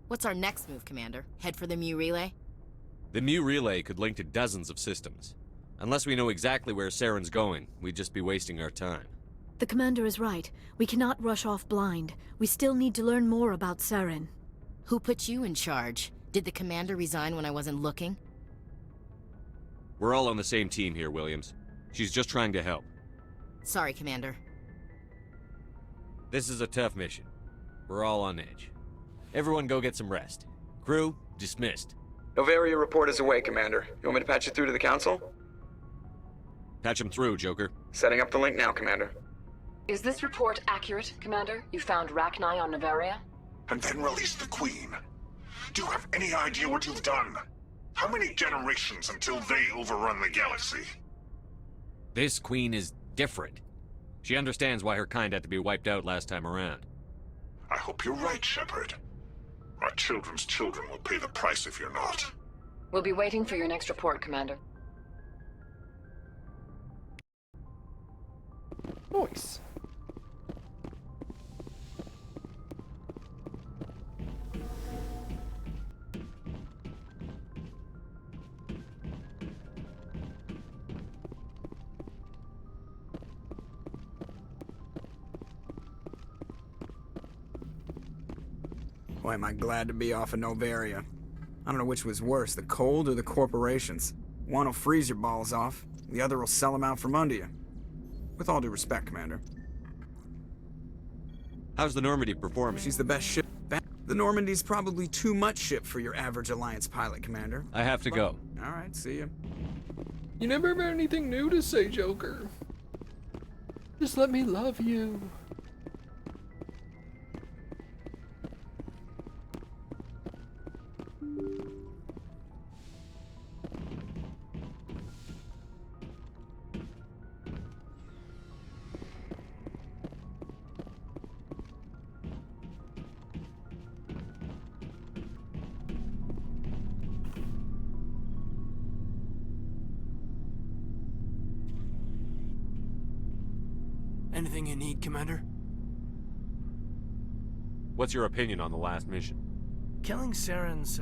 What's our next move, Commander? Head for the Mu Relay? The Mu Relay could link to dozens of systems. Unless we know exactly where Saren's going, we'd just be wasting our time. The Commander is right. We cannot rush off blind. We still need to learn more about Saren. Who put you in charge? Did the Commander resign when I wasn't looking? We're all on the same team here, Williams. She's just trying to help. Sorry, Commander. This is a tough mission. We're all on edge. Everyone go get some rest. Crew, dismissed. Novaria report is away, Commander. You want me to patch it through to the Council? Patch him through, Joker. Setting up the link now, Commander. Is this report accurate, Commander? You found Rachni on Novaria? And then released the Queen. Do you have any idea what you've done? How many generations until they overrun the galaxy? This Queen is different. She understands why her kind had to be wiped out last time around. I hope you're right, Shepard. Our children's children will pay the price if you're not. We'll be waiting for your next report, Commander. Nice. Boy, am I glad to be off of Novaria. I don't know which was worse, the cold or the corporations. One will freeze your balls off, the other will sell them out from under you. With all due respect, Commander. How's the Normandy performing? She's the best ship. The Normandy's probably too much ship for your average Alliance pilot, Commander. I have to go. Alright, see ya. You never have anything new to say, Joker. Just let me love you. Anything you need, Commander? What's your opinion on the last mission? Killing Saren's,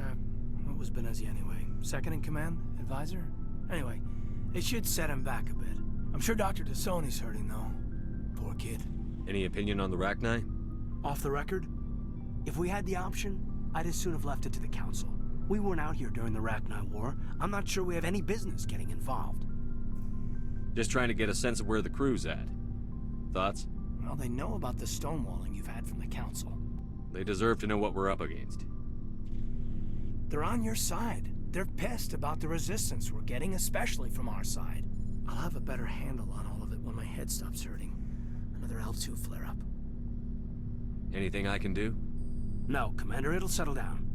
what was Benezia anyway? Second in command? Advisor? Anyway, it should set him back a bit. I'm sure Dr. Tassoni's hurting, though. Poor kid. Any opinion on the Rachni? Off the record? If we had the option, I'd as soon have left it to the Council. We weren't out here during the Rachni War. I'm not sure we have any business getting involved. Just trying to get a sense of where the crew's at. Thoughts? Well, they know about the stonewalling you've had from the Council. They deserve to know what we're up against. They're on your side. They're pissed about the resistance we're getting, especially from our side. I'll have a better handle on all of it when my head stops hurting. Another L2 flare-up. Anything I can do? No, Commander, it'll settle down.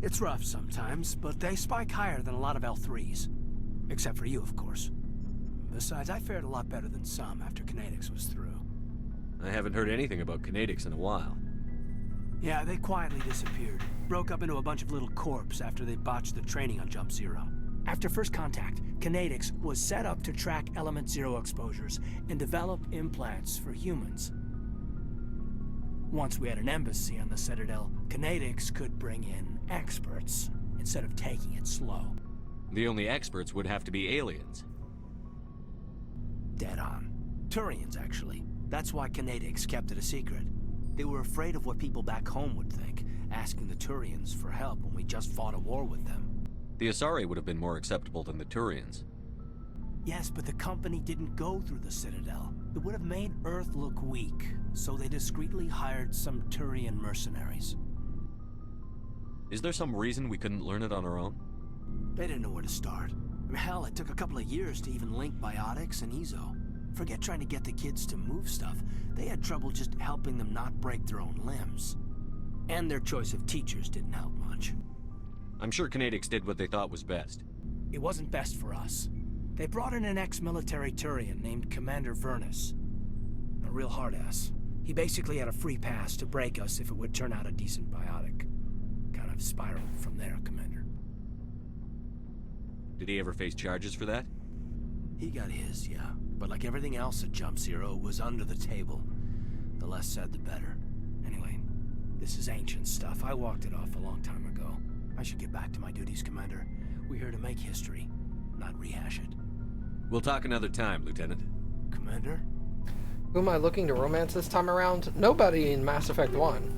It's rough sometimes, but they spike higher than a lot of L3s. Except for you, of course. Besides, I fared a lot better than some after Kinetics was through. I haven't heard anything about Kinetics in a while. Yeah, they quietly disappeared. Broke up into a bunch of little corps after they botched the training on Jump Zero. After first contact, Kinetics was set up to track Element Zero exposures and develop implants for humans. Once we had an embassy on the Citadel, Kinetics could bring in experts instead of taking it slow. The only experts would have to be aliens. Dead on. Turians, actually. That's why Kinetics kept it a secret. They were afraid of what people back home would think, asking the Turians for help when we just fought a war with them. The Asari would have been more acceptable than the Turians. Yes, but the company didn't go through the Citadel. It would have made Earth look weak, so they discreetly hired some Turian mercenaries. Is there some reason we couldn't learn it on our own? They didn't know where to start. Hell, it took a couple of years to even link biotics and Ezo. Forget trying to get the kids to move stuff. They had trouble just helping them not break their own limbs. And their choice of teachers didn't help much. I'm sure Kinetics did what they thought was best. It wasn't best for us. They brought in an ex-military Turian named Commander Vernus. A real hard-ass. He basically had a free pass to break us if it would turn out a decent biotic. Kind of spiraled from there, Commander. Did he ever face charges for that? He got his, yeah. But like everything else at Jump Zero, it was under the table. The less said, the better. Anyway, This is ancient stuff. I walked it off a long time ago. I should get back to my duties, Commander. We're here to make history, not rehash it. We'll talk another time, Lieutenant. Commander? Who am I looking to romance this time around? Nobody in Mass Effect 1.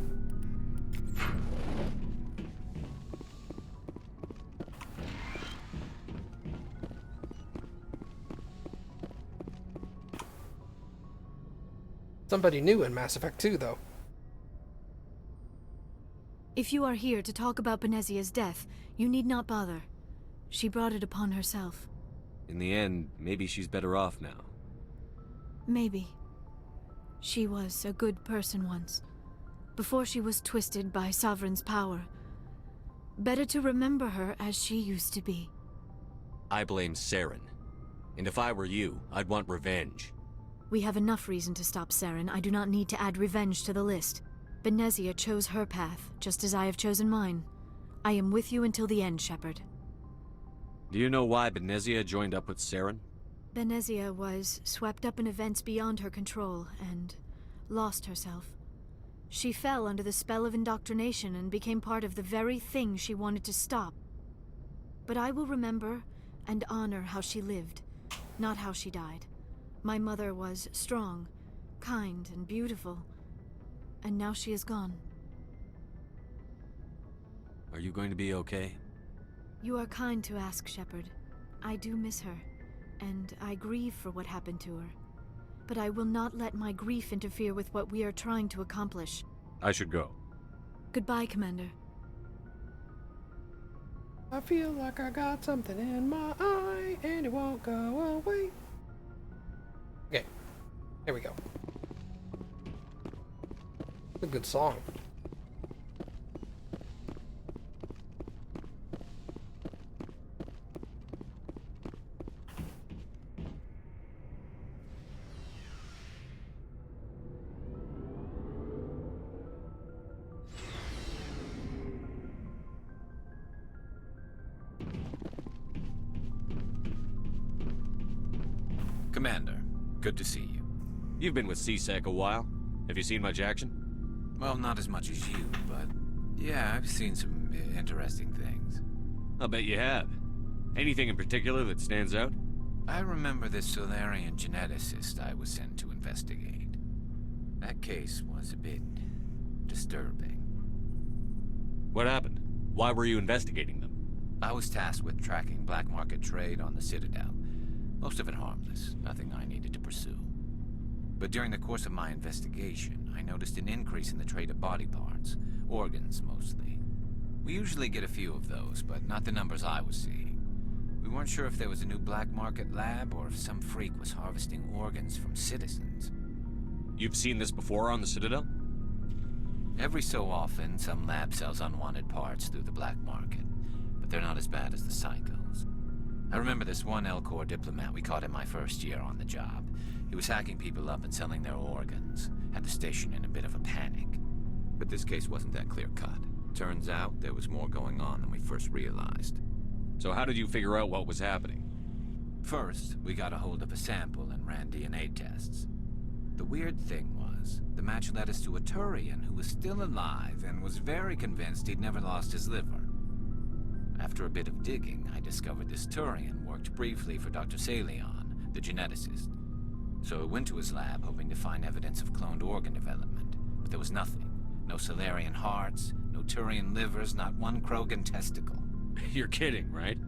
Somebody new in Mass Effect 2, though. If you are here to talk about Benezia's death, you need not bother. She brought it upon herself. In the end, maybe she's better off now. Maybe. She was a good person once, before she was twisted by Sovereign's power. Better to remember her as she used to be. I blame Saren. And if I were you, I'd want revenge. We have enough reason to stop Saren. I do not need to add revenge to the list. Benezia chose her path, just as I have chosen mine. I am with you until the end, Shepard. Do you know why Benezia joined up with Saren? Benezia was swept up in events beyond her control and lost herself. She fell under the spell of indoctrination and became part of the very thing she wanted to stop. But I will remember and honor how she lived, not how she died. My mother was strong, kind, and beautiful, and now she is gone. Are you going to be okay? You are kind to ask, Shepard. I do miss her, and I grieve for what happened to her. But I will not let my grief interfere with what we are trying to accomplish. I should go. Goodbye, Commander. I feel like I got something in my eye, and it won't go away. Okay, here we go. It's a good song. Commander, good to see you. You've been with CSEC a while. Have you seen much action? Well, not as much as you, but yeah, I've seen some interesting things. I'll bet you have. Anything in particular that stands out? I remember this Solarian geneticist I was sent to investigate. That case was a bit disturbing. What happened? Why were you investigating them? I was tasked with tracking black market trade on the Citadel. Most of it harmless, nothing I needed to pursue. But during the course of my investigation, I noticed an increase in the trade of body parts, organs mostly. We usually get a few of those, but not the numbers I was seeing. We weren't sure if there was a new black market lab or if some freak was harvesting organs from citizens. You've seen this before on the Citadel? Every so often, some lab sells unwanted parts through the black market, but they're not as bad as the cycles. I remember this one L-Corps diplomat we caught in my first year on the job. He was hacking people up and selling their organs. Had the station in a bit of a panic. But this case wasn't that clear-cut. Turns out there was more going on than we first realized. So how did you figure out what was happening? First, we got a hold of a sample and ran DNA tests. The weird thing was, the match led us to a Turian who was still alive and was very convinced he'd never lost his liver. After a bit of digging, I discovered this Turian worked briefly for Dr. Salion, the geneticist. So I went to his lab hoping to find evidence of cloned organ development, but there was nothing. No Solarian hearts, no Turian livers, not one Krogan testicle. You're kidding, right?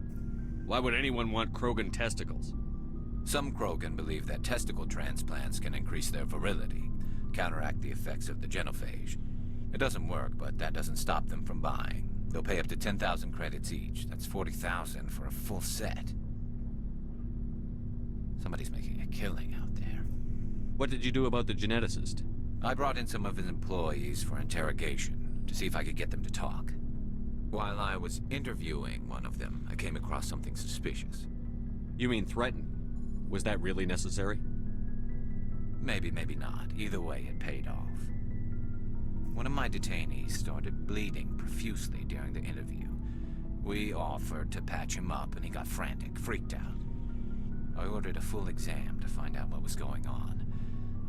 Why would anyone want Krogan testicles? Some Krogan believe that testicle transplants can increase their virility, counteract the effects of the genophage. It doesn't work, but that doesn't stop them from buying. They'll pay up to 10,000 credits each. That's 40,000 for a full set. Somebody's making a killing out there. What did you do about the geneticist? I brought in some of his employees for interrogation, to see if I could get them to talk. While I was interviewing one of them, I came across something suspicious. You mean threatened? Was that really necessary? Maybe, maybe not. Either way, it paid off. One of my detainees started bleeding profusely during the interview. We offered to patch him up, and he got frantic, freaked out. I ordered a full exam to find out what was going on.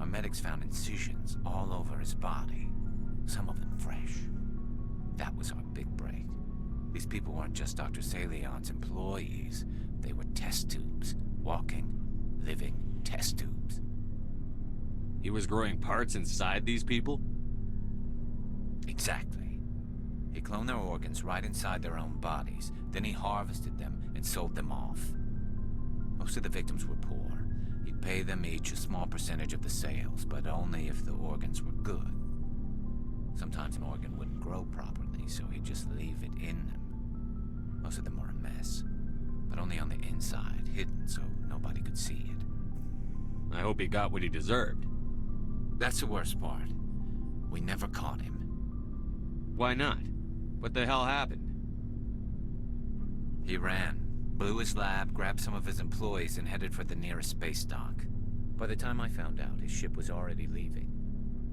Our medics found incisions all over his body. some of them fresh. That was our big break. These people weren't just Dr. Salion's employees. They were test tubes. Walking, living test tubes. He was growing parts inside these people? Exactly. He cloned their organs right inside their own bodies. Then he harvested them and sold them off. Most of the victims were poor. He'd pay them each a small percentage of the sales, but only if the organs were good. Sometimes an organ wouldn't grow properly, so he'd just leave it in them. Most of them were a mess, but only on the inside, hidden so nobody could see it. I hope he got what he deserved. That's the worst part. We never caught him. Why not? What the hell happened? He ran, blew his lab, grabbed some of his employees, and headed for the nearest space dock. By the time I found out, his ship was already leaving.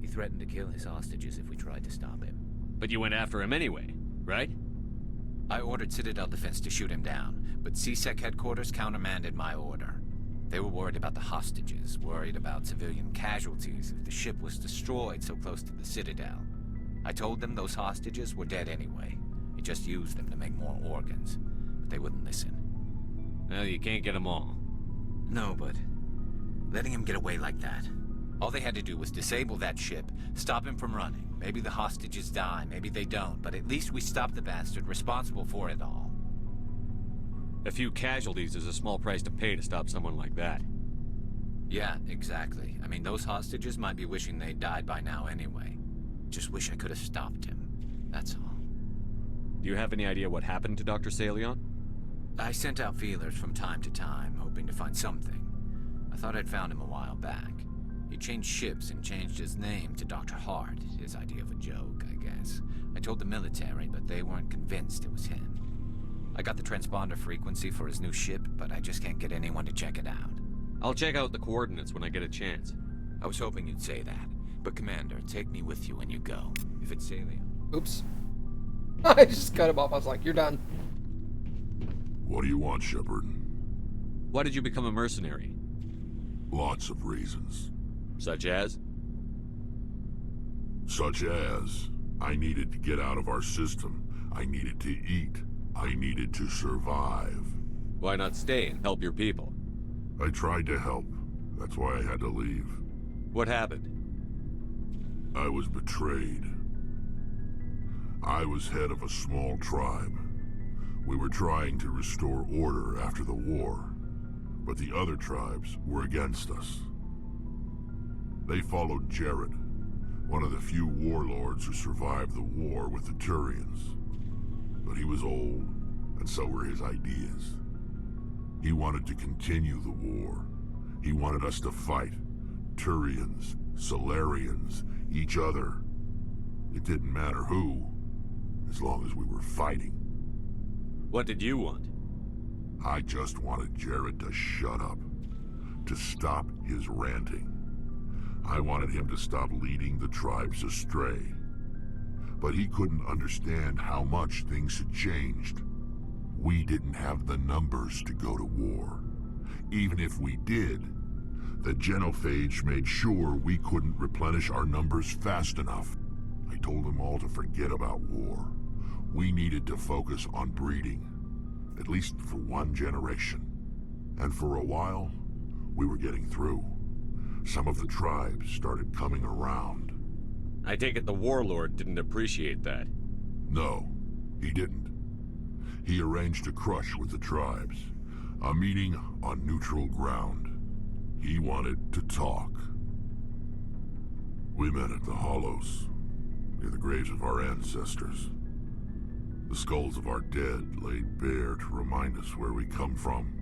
He threatened to kill his hostages if we tried to stop him. But you went after him anyway, right? I ordered Citadel Defense to shoot him down, but CSEC headquarters countermanded my order. They were worried about the hostages, worried about civilian casualties if the ship was destroyed so close to the Citadel. I told them those hostages were dead anyway. He just used them to make more organs, but they wouldn't listen. Well, you can't get them all. No, but letting him get away like that. All they had to do was disable that ship, stop him from running. Maybe the hostages die, maybe they don't, but at least we stopped the bastard responsible for it all. A few casualties is a small price to pay to stop someone like that. Yeah, exactly. I mean, those hostages might be wishing they'd died by now anyway. Just wish I could have stopped him. That's all. Do you have any idea what happened to Dr. Salion? I sent out feelers from time to time, hoping to find something. I thought I'd found him a while back. He changed ships and changed his name to Dr. Hart, his idea of a joke, I guess. I told the military, but they weren't convinced it was him. I got the transponder frequency for his new ship, but I just can't get anyone to check it out. I'll check out the coordinates when I get a chance. I was hoping you'd say that. But Commander, take me with you when you go. If it's Salion. Oops. I just cut him off. I was like, you're done. What do you want, Shepard? Why did you become a mercenary? Lots of reasons. Such as? Such as, I needed to get out of our system. I needed to eat. I needed to survive. Why not stay and help your people? I tried to help. That's why I had to leave. What happened? I was betrayed. I was head of a small tribe. We were trying to restore order after the war, but the other tribes were against us. They followed Jared, one of the few warlords who survived the war with the Turians. But he was old, and so were his ideas. He wanted to continue the war. He wanted us to fight. Turians, Solarians, each other. It didn't matter who, as long as we were fighting. What did you want? I just wanted Jared to shut up, to stop his ranting. I wanted him to stop leading the tribes astray. But he couldn't understand how much things had changed. We didn't have the numbers to go to war. Even if we did, the genophage made sure we couldn't replenish our numbers fast enough. I told them all to forget about war. We needed to focus on breeding, at least for one generation. And for a while, we were getting through. Some of the tribes started coming around. I take it the warlord didn't appreciate that. No, he didn't. He arranged a crush with the tribes, a meeting on neutral ground. He wanted to talk. We met at the Hollows, near the graves of our ancestors. The skulls of our dead laid bare to remind us where we come from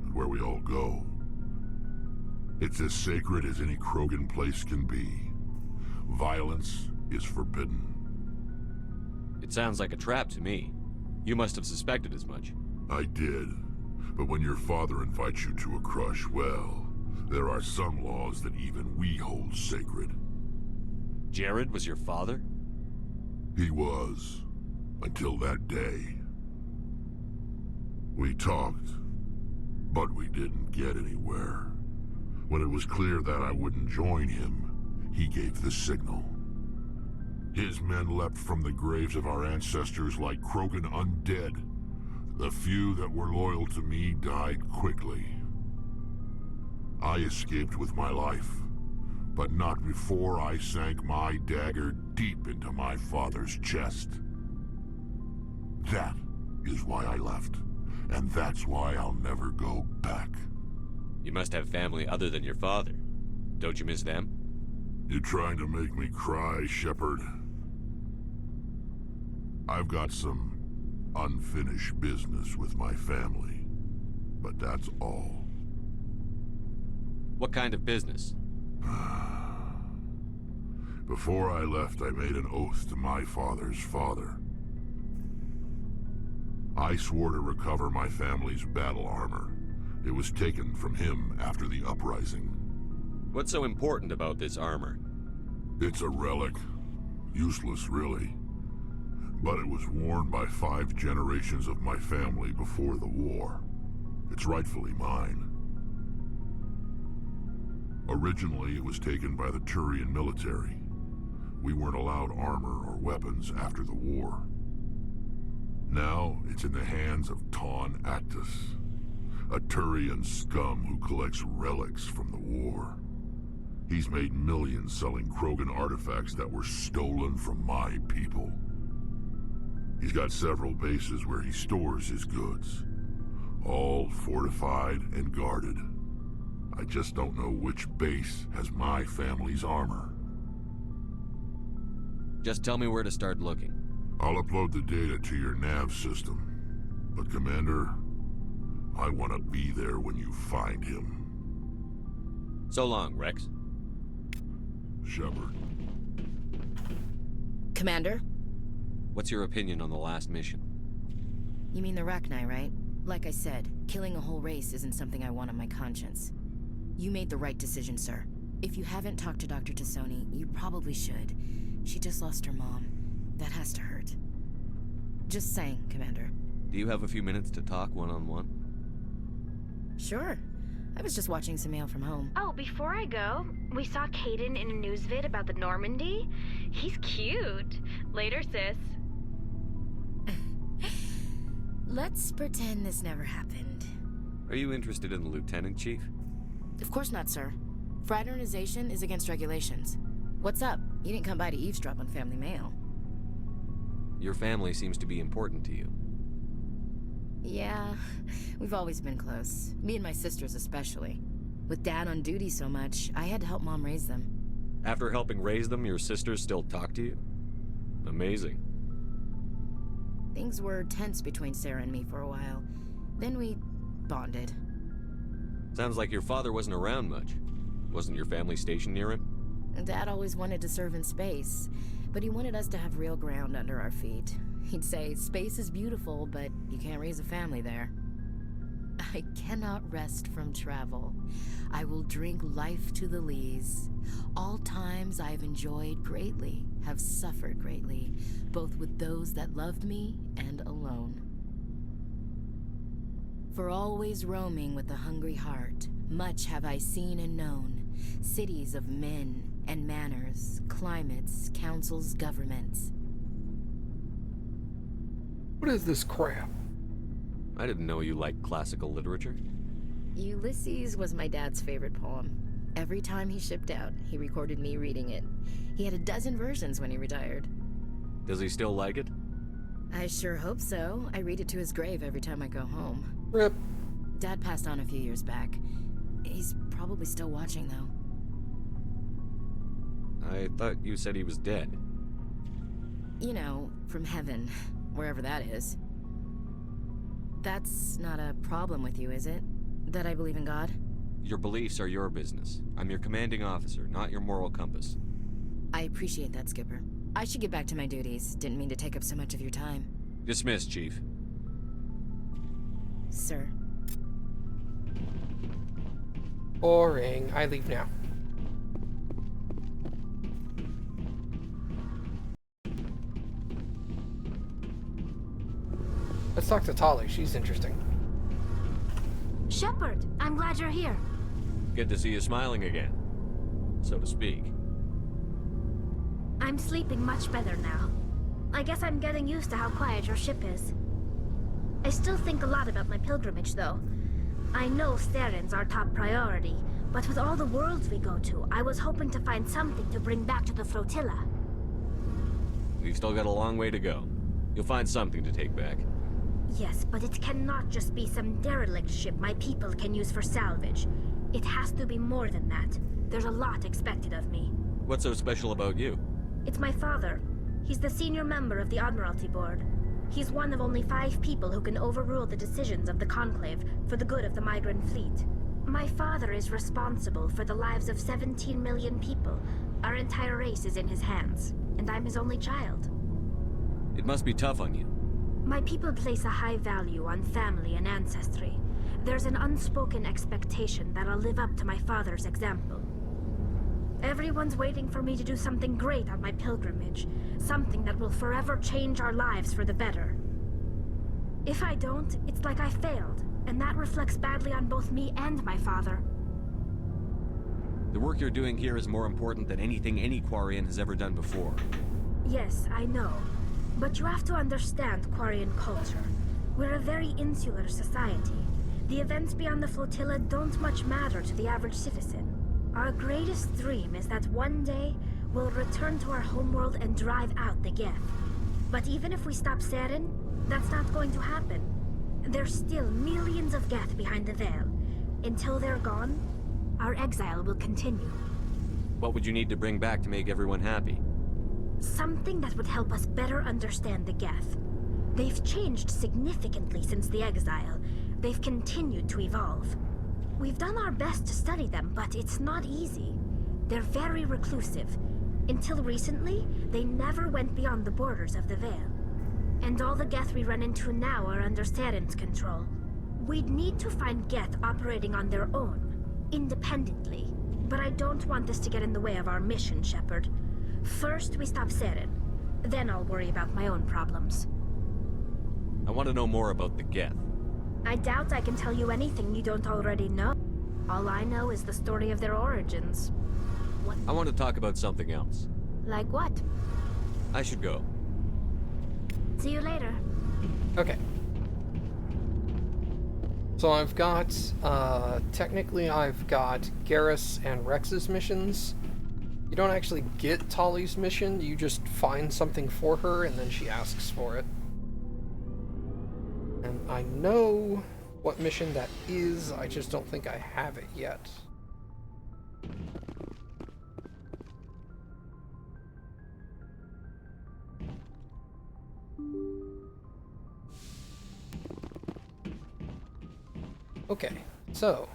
and where we all go. It's as sacred as any Krogan place can be. Violence is forbidden. It sounds like a trap to me. You must have suspected as much. I did. But when your father invites you to a crush, well, there are some laws that even we hold sacred. Jared was your father? He was. Until that day. We talked, but we didn't get anywhere. When it was clear that I wouldn't join him, he gave the signal. His men leapt from the graves of our ancestors like Krogan undead. The few that were loyal to me died quickly. I escaped with my life, but not before I sank my dagger deep into my father's chest. That is why I left, and that's why I'll never go back. You must have family other than your father. Don't you miss them? You're trying to make me cry, Shepard. I've got some unfinished business with my family, but that's all. What kind of business? Before I left, I made an oath to my father's father. I swore to recover my family's battle armor. It was taken from him after the uprising. What's so important about this armor? It's a relic. Useless, really. But it was worn by 5 generations of my family before the war. It's rightfully mine. Originally, it was taken by the Turian military. We weren't allowed armor or weapons after the war. Now, it's in the hands of Taun Actus, a Turian scum who collects relics from the war. He's made millions selling Krogan artifacts that were stolen from my people. He's got several bases where he stores his goods, all fortified and guarded. I just don't know which base has my family's armor. Just tell me where to start looking. I'll upload the data to your nav system. But Commander, I want to be there when you find him. So long, Rex. Shepard. Commander? What's your opinion on the last mission? You mean the Rachni, right? Like I said, killing a whole race isn't something I want on my conscience. You made the right decision, sir. If you haven't talked to Dr. Tassoni, you probably should. She just lost her mom. That has to hurt. Just saying, Commander. Do you have a few minutes to talk one-on-one? Sure. I was just watching some mail from home. Oh, before I go, we saw Caden in a news vid about the Normandy. He's cute. Later, sis. Let's pretend this never happened. Are you interested in the Lieutenant Chief? Of course not, sir. Fraternization is against regulations. What's up? You didn't come by to eavesdrop on family mail. Your family seems to be important to you. Yeah, we've always been close. Me and my sisters especially. With Dad on duty so much, I had to help Mom raise them. After helping raise them, your sisters still talk to you? Amazing. Things were tense between Sarah and me for a while. Then we bonded. Sounds like your father wasn't around much. Wasn't your family stationed near him? Dad always wanted to serve in space, but he wanted us to have real ground under our feet. He'd say, space is beautiful, but you can't raise a family there. I cannot rest from travel. I will drink life to the lees. All times I have enjoyed greatly, have suffered greatly, both with those that loved me and alone. For always roaming with a hungry heart, much have I seen and known, cities of men and manners, climates, councils, governments. What is this crap? I didn't know you liked classical literature. Ulysses was my dad's favorite poem. Every time he shipped out, he recorded me reading it. He had 12 versions when he retired. Does he still like it? I sure hope so. I read it to his grave every time I go home. Rip. Dad passed on a few years back. He's probably still watching, though. I thought you said he was dead. You know, from heaven, wherever that is. That's not a problem with you, is it? That I believe in God? Your beliefs are your business. I'm your commanding officer, not your moral compass. I appreciate that, Skipper. I should get back to my duties. Didn't mean to take up so much of your time. Dismissed, Chief. Sir. Boring. I leave now. Let's talk to Tali. She's interesting. Shepard, I'm glad you're here. Good to see you smiling again, so to speak. I I'm sleeping much better now. I guess I'm getting used to how quiet your ship is. I still think a lot about my pilgrimage, though. I know Saren's our top priority, but with all the worlds we go to, I was hoping to find something to bring back to the flotilla. We've still got a long way to go. You'll find something to take back. Yes, but it cannot just be some derelict ship my people can use for salvage. It has to be more than that. There's a lot expected of me. What's so special about you? It's my father. He's the senior member of the Admiralty Board. He's one of only 5 people who can overrule the decisions of the Conclave for the good of the migrant fleet. My father is responsible for the lives of 17 million people. Our entire race is in his hands, and I'm his only child. It must be tough on you. My people place a high value on family and ancestry. There's an unspoken expectation that I'll live up to my father's example. Everyone's waiting for me to do something great on my pilgrimage, something that will forever change our lives for the better. If I don't, it's like I failed, and that reflects badly on both me and my father. The work you're doing here is more important than anything any Quarian has ever done before. Yes, I know. But you have to understand Quarian culture. We're a very insular society. The events beyond the flotilla don't much matter to the average citizen. Our greatest dream is that one day we'll return to our homeworld and drive out the Geth. But even if we stop Saren, that's not going to happen. There's still millions of Geth behind the veil. Until they're gone, our exile will continue. What would you need to bring back to make everyone happy? Something that would help us better understand the Geth. They've changed significantly since the exile. They've continued to evolve. We've done our best to study them, but it's not easy. They're very reclusive. Until recently, they never went beyond the borders of the Veil. And all the Geth we run into now are under Saren's control. We'd need to find Geth operating on their own, independently. But I don't want this to get in the way of our mission, Shepard. First, we stop Saren. Then I'll worry about my own problems. I want to know more about the Geth. I doubt I can tell you anything you don't already know. All I know is the story of their origins. What? I want to talk about something else. Like what? I should go. See you later. Okay. So I've got, technically I've got Garrus and Rex's missions. You don't actually get Tali's mission, you just find something for her and then she asks for it. And I know what mission that is, I just don't think I have it yet. Okay, so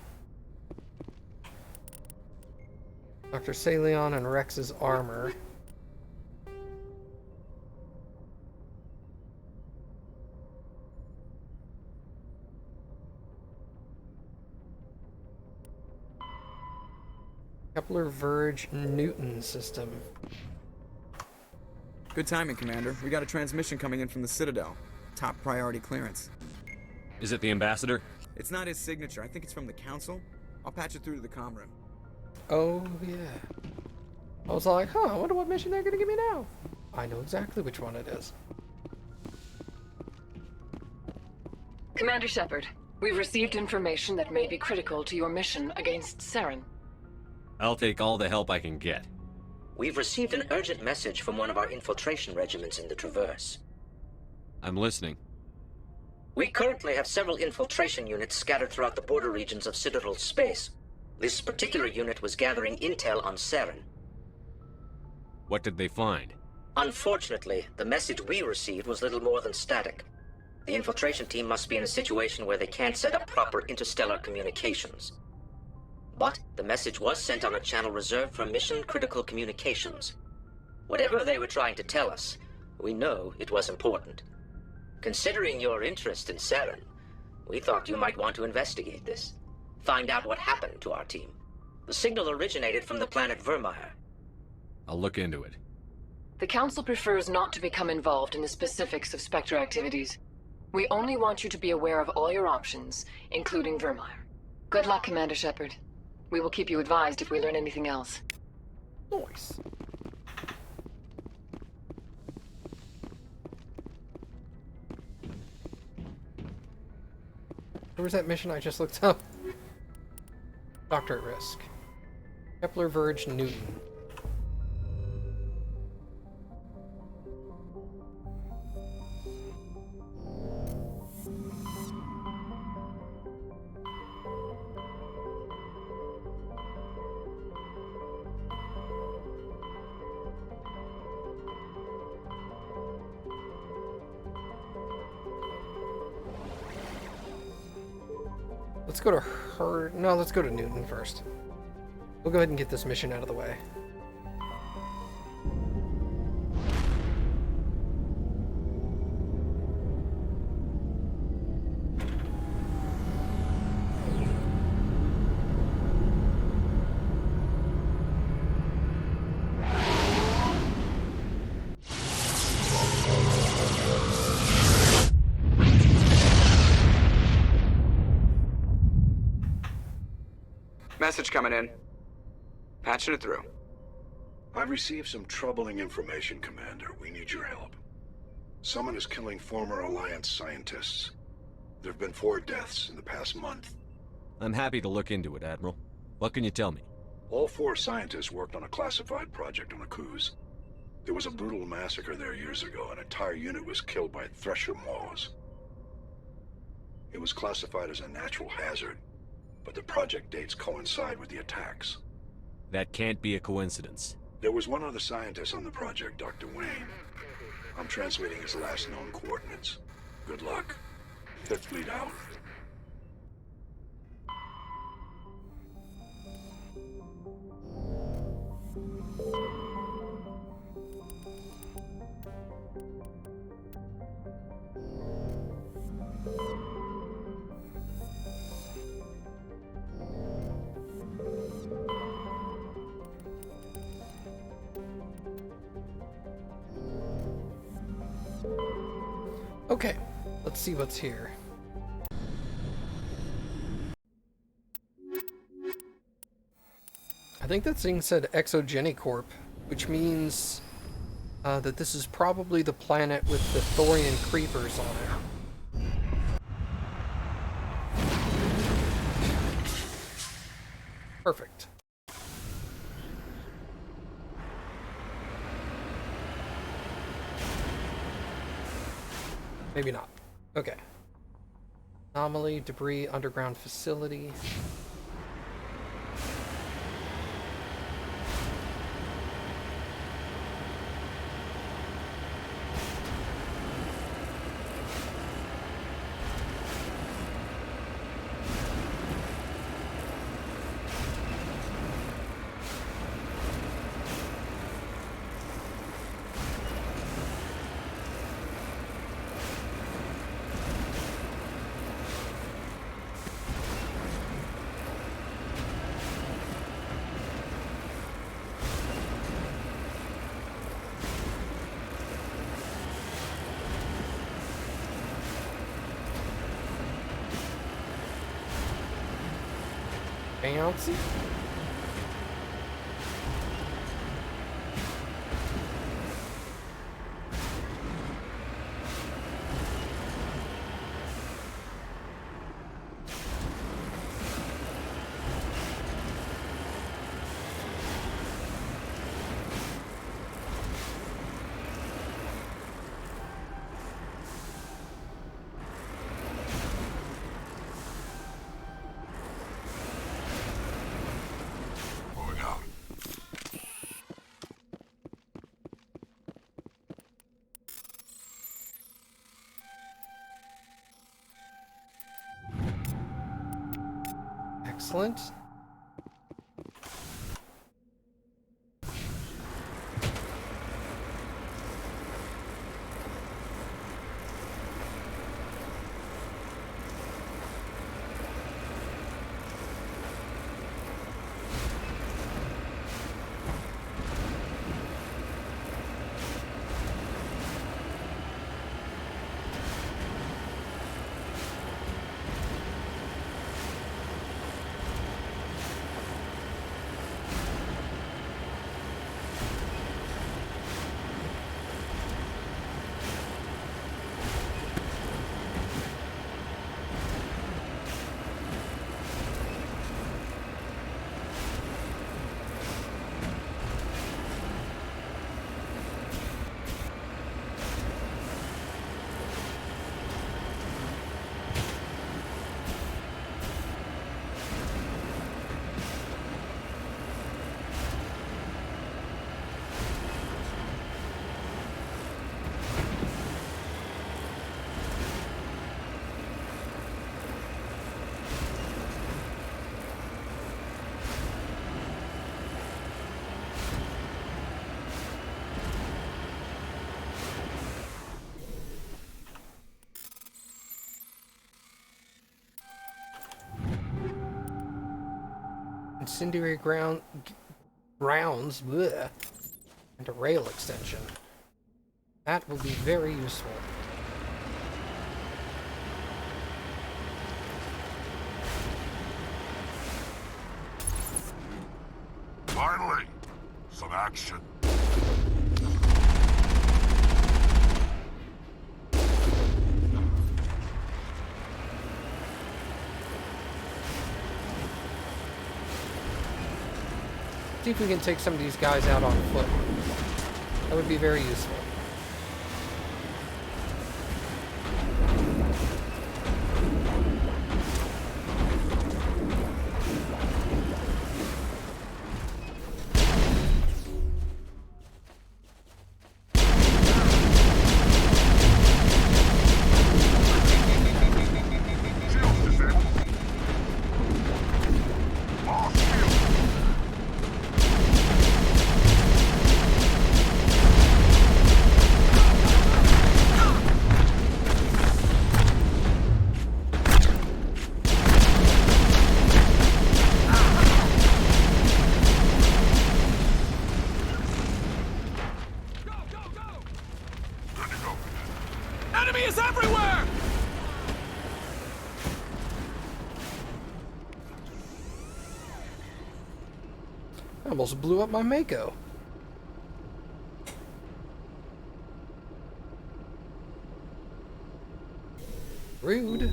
Dr. Saleon and Rex's armor. Kepler Verge Newton system. Good timing, Commander. We got a transmission coming in from the Citadel. Top priority clearance. Is it the ambassador? It's not his signature. I think it's from the Council. I'll patch it through to the comm room. Oh, yeah. I was like, huh, I wonder what mission they're gonna give me now. I know exactly which one it is. Commander Shepard, we've received information that may be critical to your mission against Saren. I'll take all the help I can get. We've received an urgent message from one of our infiltration regiments in the Traverse. I'm listening. We currently have several infiltration units scattered throughout the border regions of Citadel space. This particular unit was gathering intel on Saren. What did they find? Unfortunately, the message we received was little more than static. The infiltration team must be in a situation where they can't set up proper interstellar communications. But the message was sent on a channel reserved for mission-critical communications. Whatever they were trying to tell us, we know it was important. Considering your interest in Saren, we thought you might want to investigate this. Find out what happened to our team. The signal originated from the planet Vermeer. I'll look into it. The Council prefers not to become involved in the specifics of Spectre activities. We only want you to be aware of all your options, including Vermeer. Good luck, Commander Shepard. We will keep you advised if we learn anything else. Nice. was that mission I just looked up? Doctor at risk. Kepler, Verge, Newton. Let's go to her. No, let's go to Newton first. We'll go ahead and get this mission out of the way. Message coming in. Patching it through. I've received some troubling information, Commander. We need your help. Someone is killing former Alliance scientists. There have been 4 deaths in the past month. I'm happy to look into it, Admiral. What can you tell me? All 4 scientists worked on a classified project on Akuz. There was a brutal massacre there years ago. An entire unit was killed by Thresher Maws. It was classified as a natural hazard, but the project dates coincide with the attacks. That can't be a coincidence. There was one other scientist on the project, Dr. Wayne. I'm transmitting his last known coordinates. Good luck. Fifth Fleet out. Okay, let's see what's here. I think that thing said Exogenicorp, which means that this is probably the planet with the Thorian creepers on it. Perfect. Maybe not. Okay. Anomaly, debris, underground facility. Bouncy? Excellent. incendiary rounds, bleh, and a rail extension. That will be very useful. Finally, some action. See if we can take some of these guys out on foot. That would be very useful. I almost blew up my Mako. Rude. I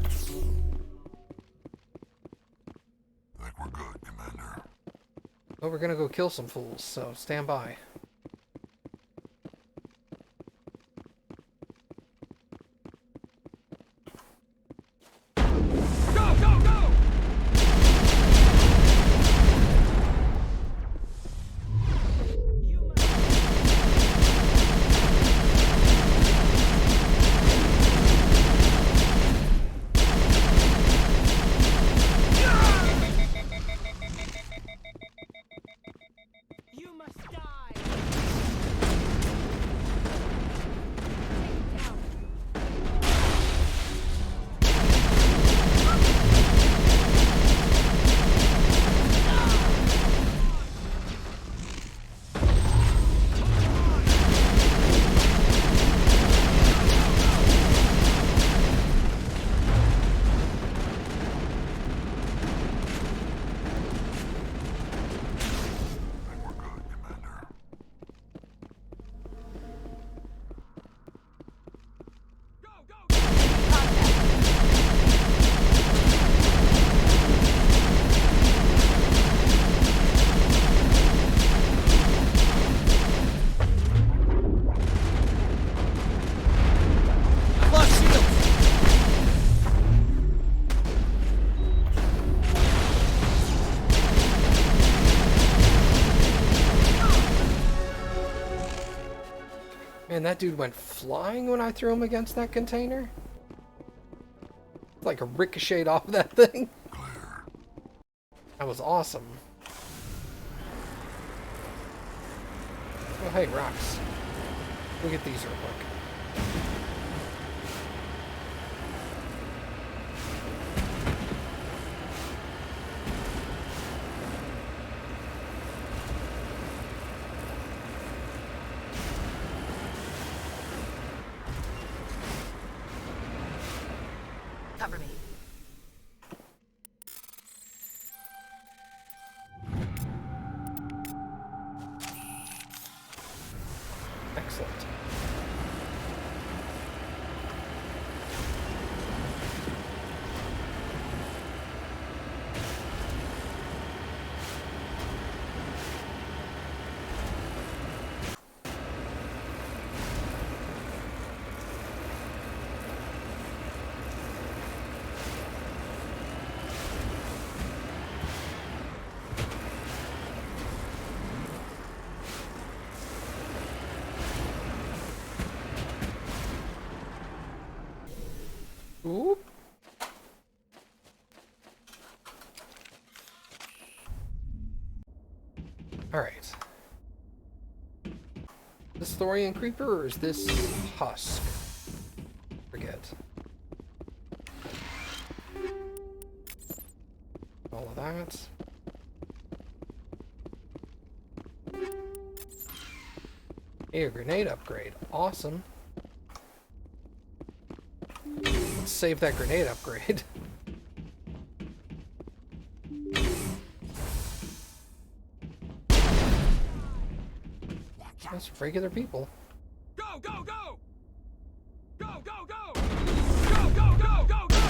think we're good, Commander. Well, we're gonna go kill some fools, so stand by. Man, that dude went flying when I threw him against that container. It's like a ricochet off that thing. Clear. That was awesome. Oh, hey, rocks. Look at these real quick. Cover me. Excellent. Oop. Alright. This Thorian Creeper, or is this Husk? Forget. All of that. Hey, a grenade upgrade. Awesome. Let's save that grenade upgrade. That's regular people. Go, go, go! Go, go, go! Go, go, go, go, go!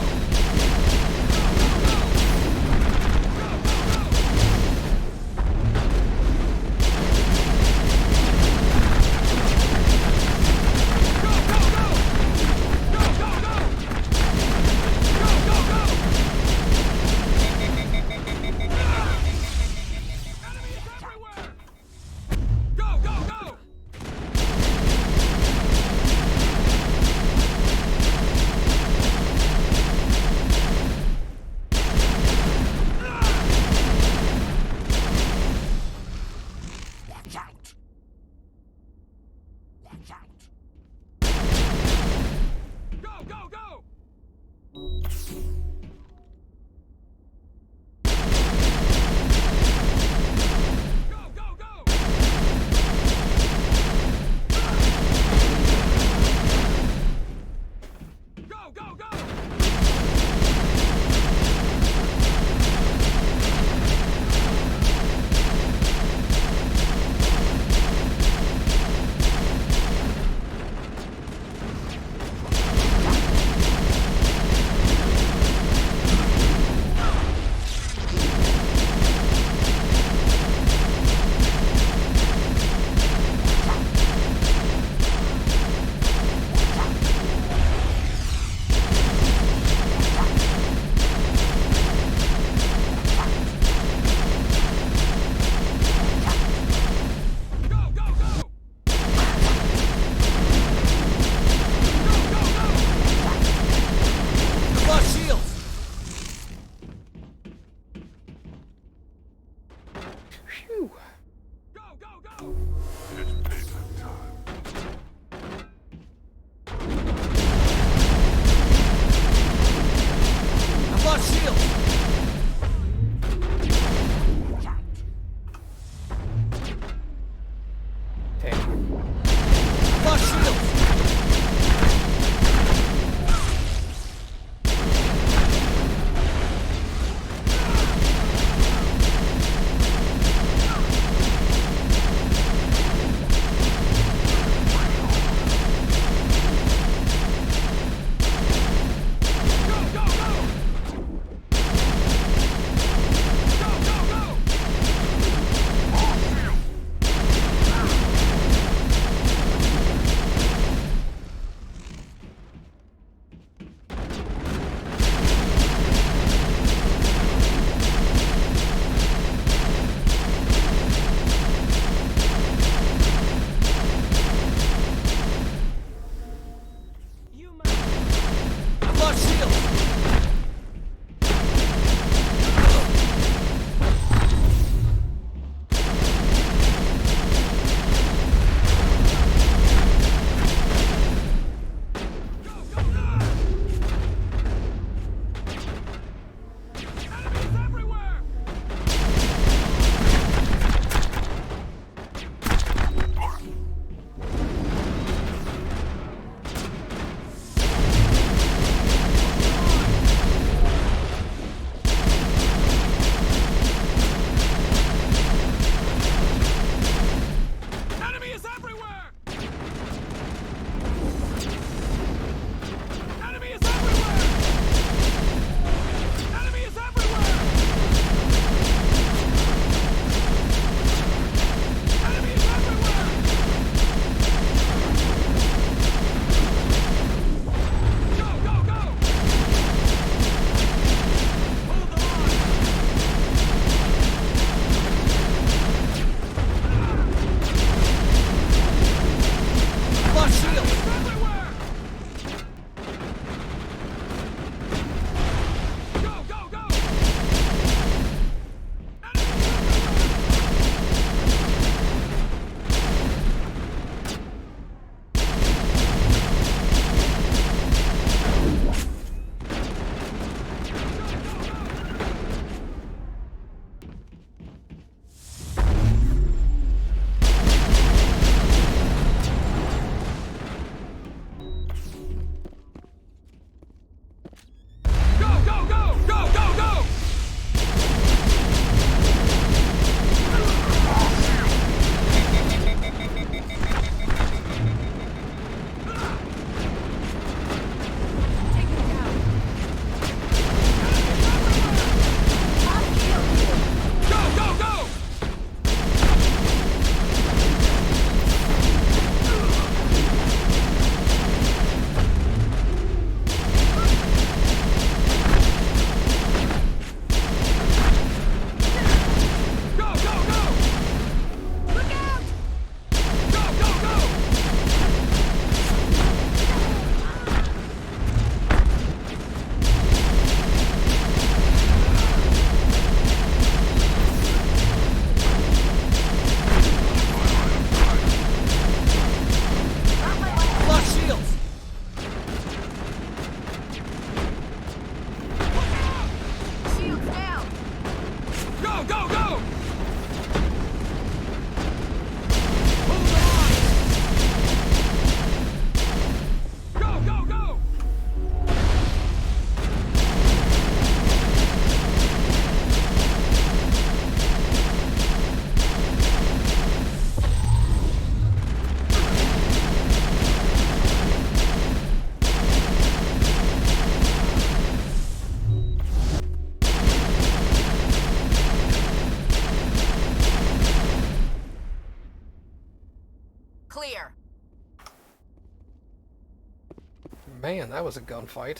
Man, that was a gunfight.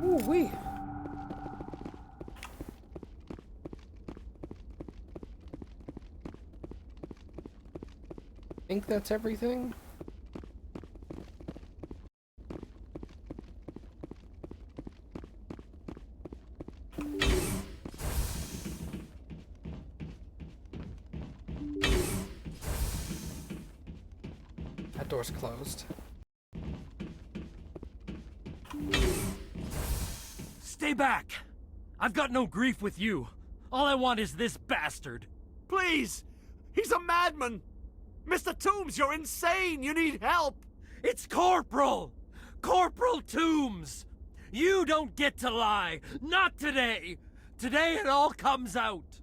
Ooh-wee. Think that's everything? That door's closed. Stay back! I've got no grief with you. All I want is this bastard. Please! He's a madman! Mr. Toombs, you're insane! You need help! It's Corporal! Corporal Toombs! You don't get to lie! Not today! Today it all comes out!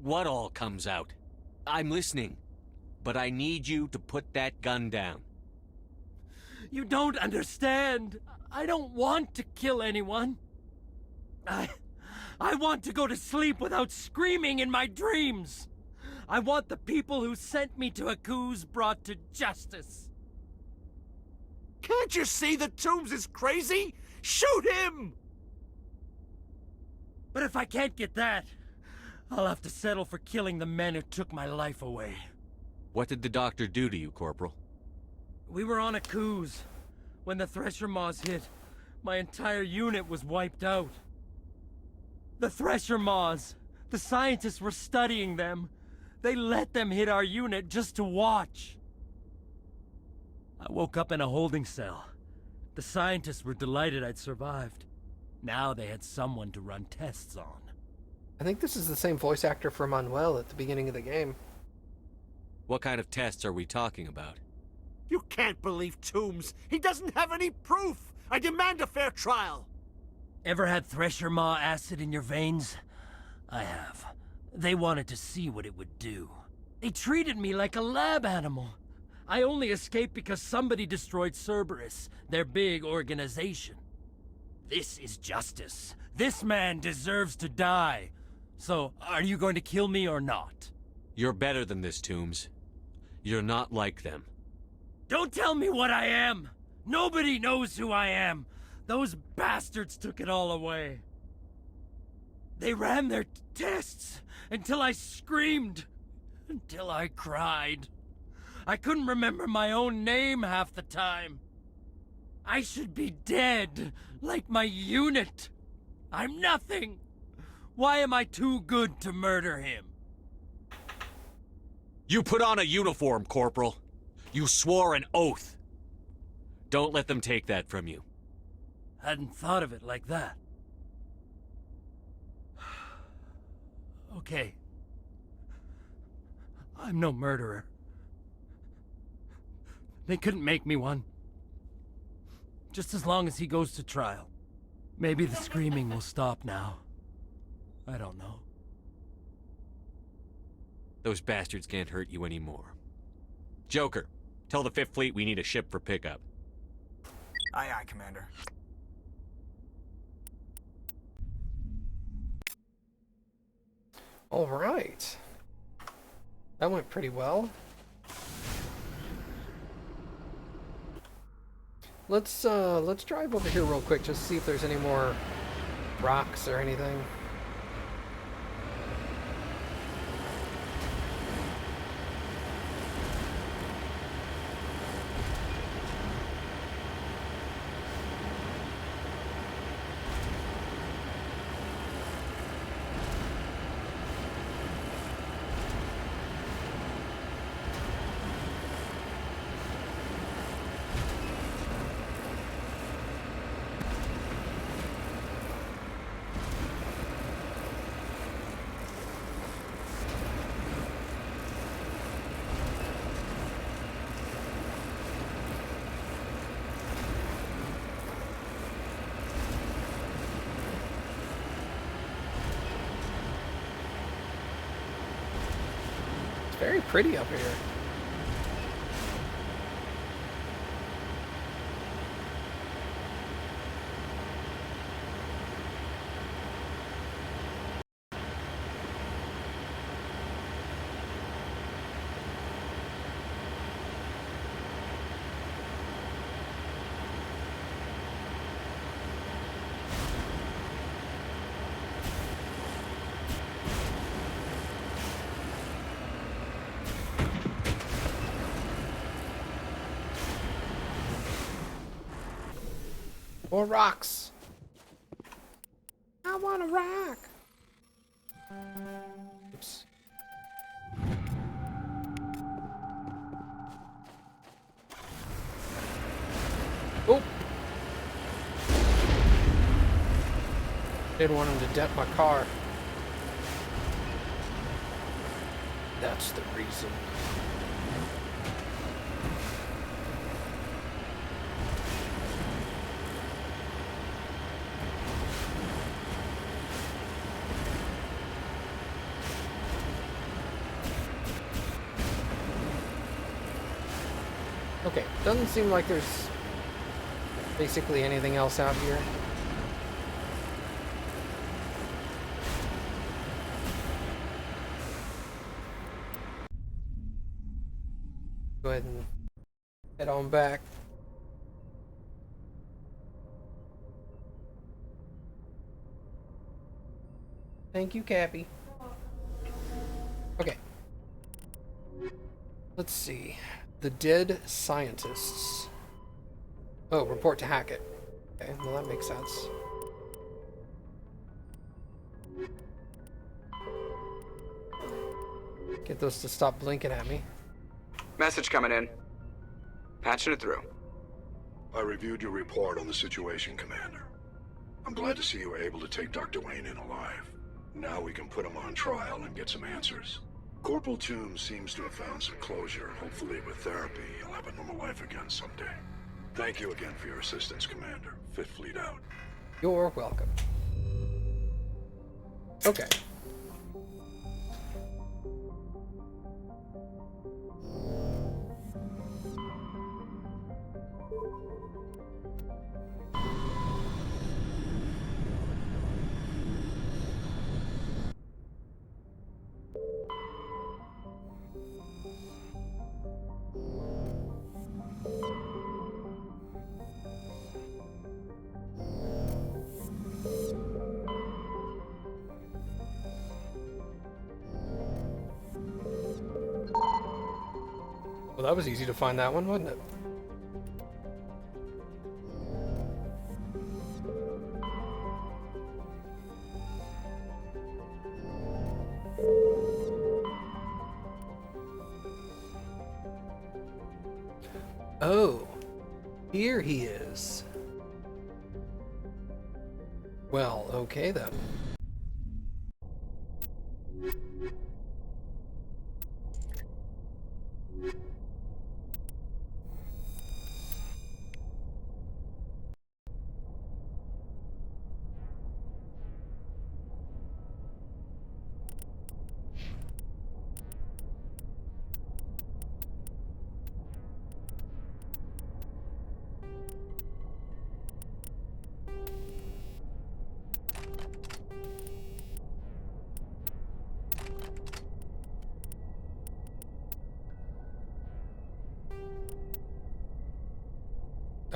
What all comes out? I'm listening. But I need you to put that gun down. You don't understand. I don't want to kill anyone. I want to go to sleep without screaming in my dreams. I want the people who sent me to Akuze brought to justice. Can't you see that Toombs is crazy? Shoot him! But if I can't get that, I'll have to settle for killing the men who took my life away. What did the doctor do to you, Corporal? We were on Akuze. When the Thresher Maws hit, my entire unit was wiped out. The Thresher Maws, the scientists were studying them. They let them hit our unit just to watch. I woke up in a holding cell. The scientists were delighted I'd survived. Now they had someone to run tests on. I think this is the same voice actor for Manuel at the beginning of the game. What kind of tests are we talking about? You can't believe Toombs. He doesn't have any proof. I demand a fair trial. Ever had Thresher Maw acid in your veins? I have. They wanted to see what it would do. They treated me like a lab animal. I only escaped because somebody destroyed Cerberus, their big organization. This is justice. This man deserves to die. So, are you going to kill me or not? You're better than this, Toombs. You're not like them. Don't tell me what I am! Nobody knows who I am! Those bastards took it all away. They ran their tests until I screamed, until I cried. I couldn't remember my own name half the time. I should be dead, like my unit. I'm nothing. Why am I too good to murder him? You put on a uniform, Corporal. You swore an oath. Don't let them take that from you. Hadn't thought of it like that. Okay. I'm no murderer. They couldn't make me one. Just as long as he goes to trial. Maybe the screaming will stop now. I don't know. Those bastards can't hurt you anymore. Joker, tell the Fifth Fleet we need a ship for pickup. Aye, aye, Commander. All right. That went pretty well. Let's drive over here real quick just to see if there's any more rocks or anything. It's very pretty up here. More rocks. I want a rock. Oops. Oh. Didn't want him to dent my car. That's the reason. Okay, doesn't seem like there's basically anything else out here. Go ahead and head on back. Thank you, Cappy. Okay. Let's see. The dead scientists. Oh, report to Hackett. Okay, well that makes sense. Get those to stop blinking at me. Message coming in. Patching it through. I reviewed your report on the situation, Commander. I'm glad to see you were able to take Dr. Wayne in alive. Now we can put him on trial and get some answers. Corporal Toombs seems to have found some closure. Hopefully with therapy, he'll have a normal life again someday. Thank you again for your assistance, Commander. Fifth Fleet out. You're welcome. Okay. Well, that was easy to find that one, wasn't it? Oh, here he is. Well, okay then.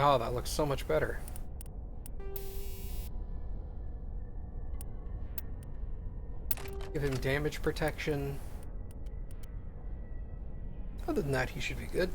Oh, that looks so much better. Give him damage protection. Other than that, he should be good.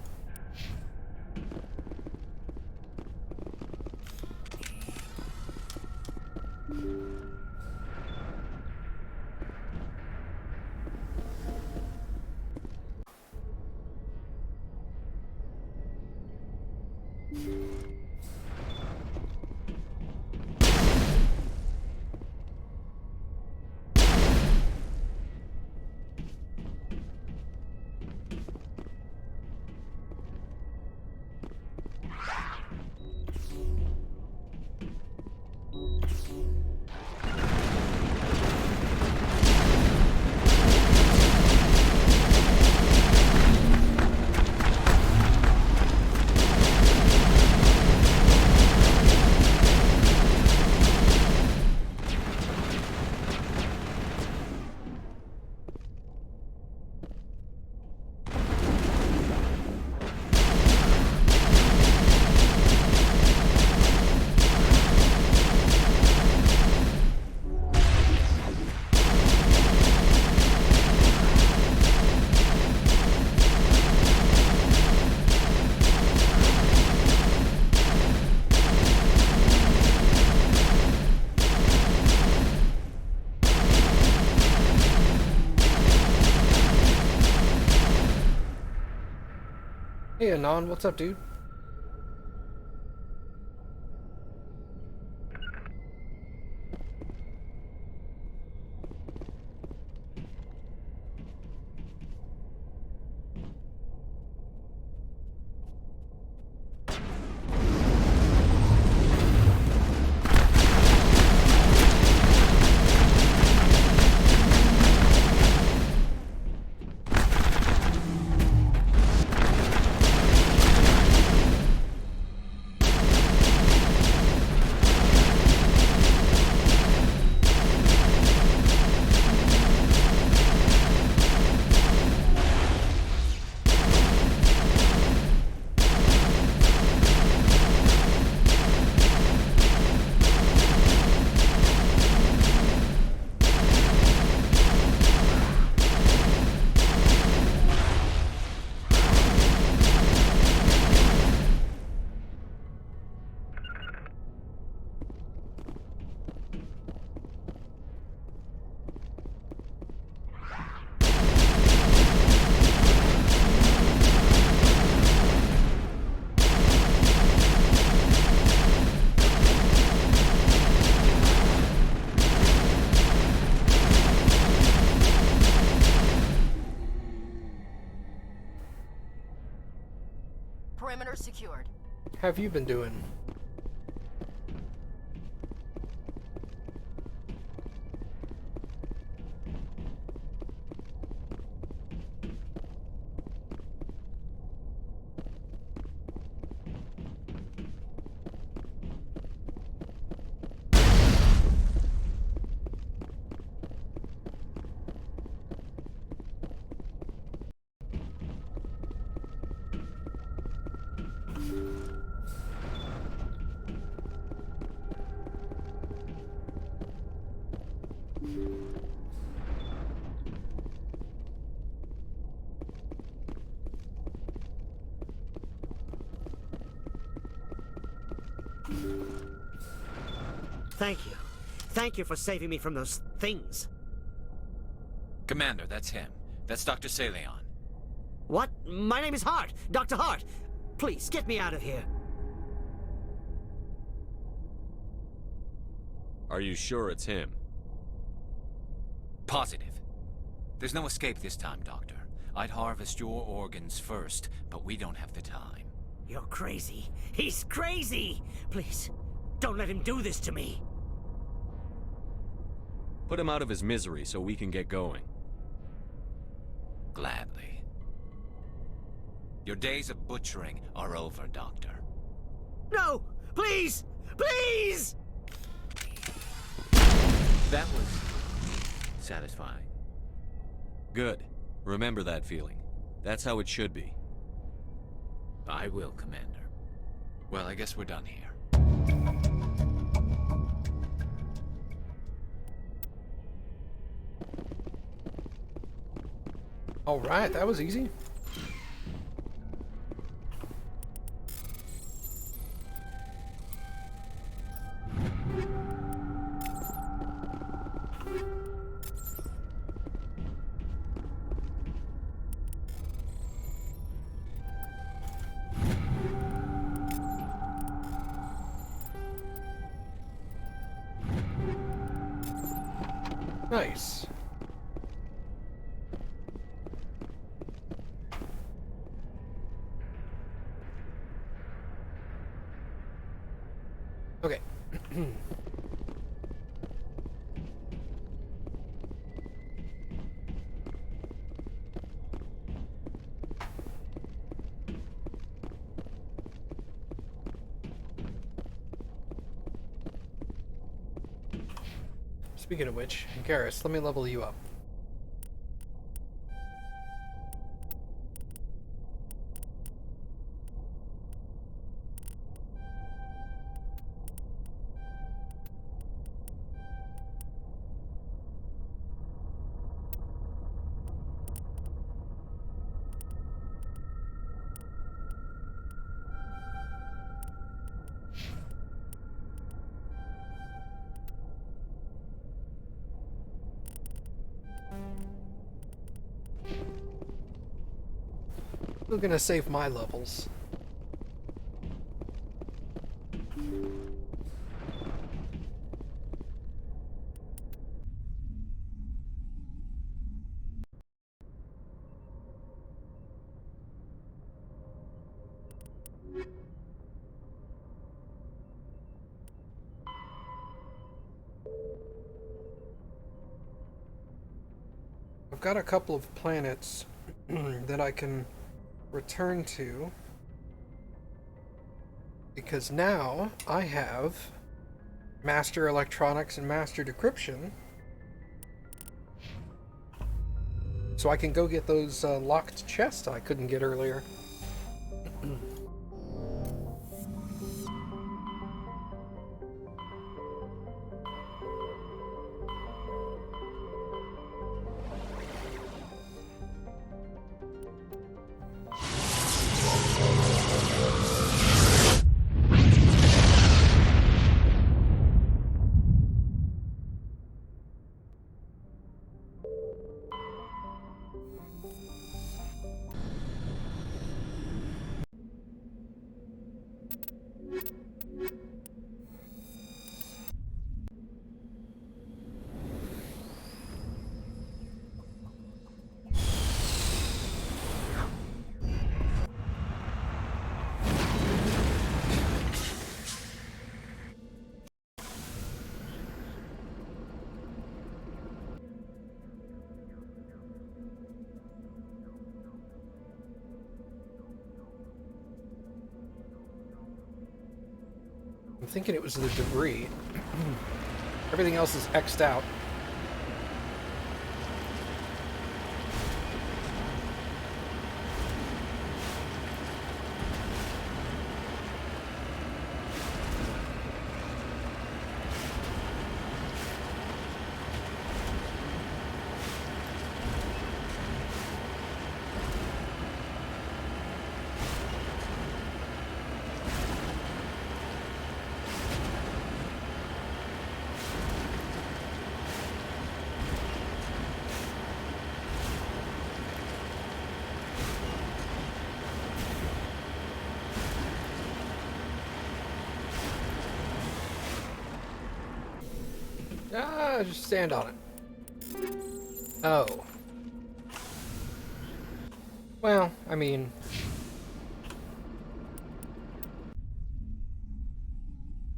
Hey, Anon, what's up, dude? Perimeter secured. Have you been doing? Thank you. Thank you for saving me from those things. Commander, that's him. That's Dr. Saleon. What? My name is Hart. Dr. Hart. Please, get me out of here. Are you sure it's him? Positive. There's no escape this time, Doctor. I'd harvest your organs first, but we don't have the time. You're crazy. He's crazy! Please, don't let him do this to me. Put him out of his misery so we can get going. Gladly. Your days of butchering are over, Doctor. No! Please! Please! That was satisfying. Good. Remember that feeling. That's how it should be. I will, Commander. Well, I guess we're done here. Alright, that was easy. Nice. Okay. Speaking of which, Garrus, let me level you up. Still gonna save my levels. I've got a couple of planets that I can return to, because now I have Master Electronics and Master Decryption, so I can go get those locked chests I couldn't get earlier. I'm thinking it was the debris. Everything else is X'd out. Just stand on it. Oh. Well, I mean...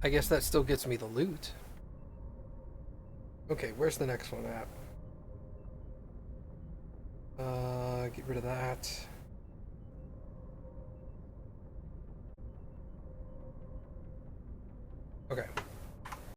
I guess that still gets me the loot. Okay, where's the next one at? Get rid of that. Okay.